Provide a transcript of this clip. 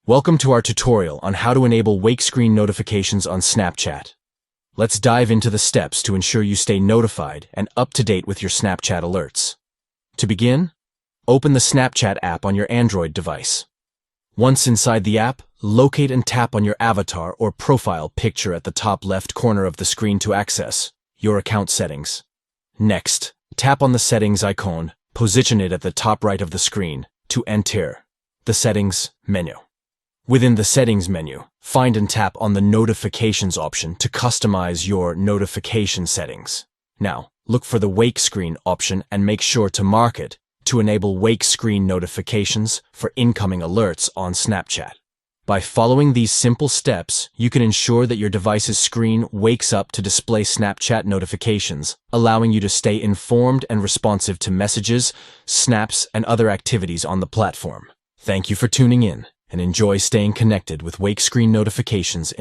Welcome to our tutorial on how to enable wake screen notifications on Snapchat. Let's dive into the steps to ensure you stay notified and up to date with your Snapchat alerts. To begin, open the Snapchat app on your Android device. Once inside the app, locate and tap on your avatar or profile picture at the top left corner of the screen to access your account settings. Next, tap on the settings icon, position it at the top right of the screen to enter the settings menu. Within the settings menu, find and tap on the notifications option to customize your notification settings. Now, look for the wake screen option and make sure to mark it to enable wake screen notifications for incoming alerts on Snapchat. By following these simple steps, you can ensure that your device's screen wakes up to display Snapchat notifications, allowing you to stay informed and responsive to messages, snaps, and other activities on the platform. Thank you for tuning in, and enjoy staying connected with wake screen notifications.